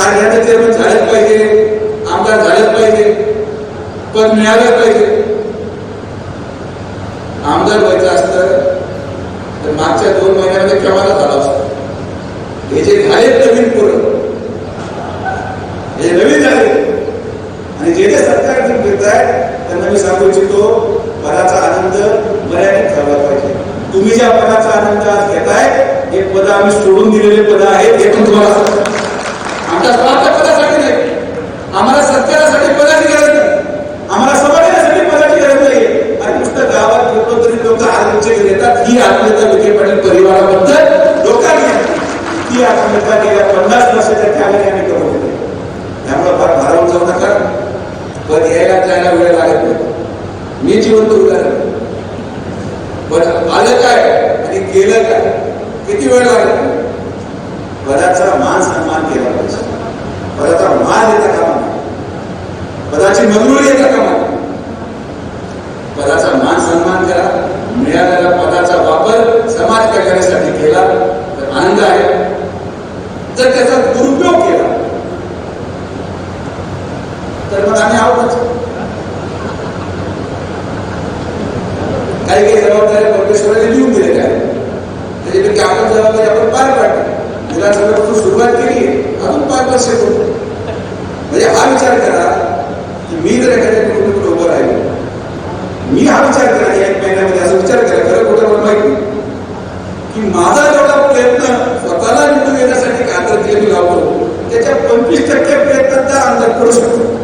कारखान्याचे चेअरमन झालेच पाहिजे, आमदार झालेच पाहिजे, पद मिळालं पाहिजे. आमदार व्हायचं असतं तर मागच्या 2 महिन्यामध्ये केव्हा झाला असतं. हे जे झाले नवीन पोरं, हे नवीन झाले आणि जे जे सरकार घेत आहे त्यांना मी सांगू इच्छितो, पदाचा आनंद मर्यादित ठेवला पाहिजे. तुम्ही ज्या पदाचा आनंद आज घेताय हे पद आम्ही सोडून दिलेले पद आहेत. हे पण तुम्हाला आमच्या स्वार्थ पदासाठी नाही, आम्हाला सत्कारासाठी पदाची गरज नाही, आम्हाला समाजासाठी पदाची गरज नाही. आणि नुसतं गावात गेलो तरी लोक आत्महत्या घेतात. ही आत्महत्या विखे पाटील परिवाराबद्दल लोकांनी ही आत्महत्या गेल्या 50 वर्षाच्या कालावधीने करून दिली. त्यामुळे फार भारावून जाऊ नका. पद यायला जायला वेळ लागत नाही. मी जिवंत उदाहरण, पण आलं काय आणि केलं काय, किती वेळ लागला. पदाचा मान सन्मान केला पाहिजे. पदाचा मान येता कामा नये, पदाची मंजुरी येता कामा नये. पदाचा मान सन्मान करा. मिळालेल्या पदाचा वापर समाज कल्याणासाठी केला तर आनंद आहे. जर त्याचा दुरुपयोग केला तर मग आम्ही आहोतच. काही काही जबाबदाऱ्या परमेश्वराने लिहून दिलेल्या आहेत, त्याच्यापैकी आपण जबाबदारी आपण पार पाडली. विधानसभेपासून सुरुवात केली, अजून 5 वर्ष होतो. म्हणजे हा विचार करा की मी जर एखाद्या कुटुंबाकडे उभं राहिलो, मी हा विचार करा 1 महिन्यामध्ये असा विचार करा, खरं कुठं मला माहिती की माझा जेवढा प्रयत्न स्वतःला निवडून येण्यासाठी कातर केले मी लावतो त्याच्या 25% प्रयत्नात आमदार करू शकतो.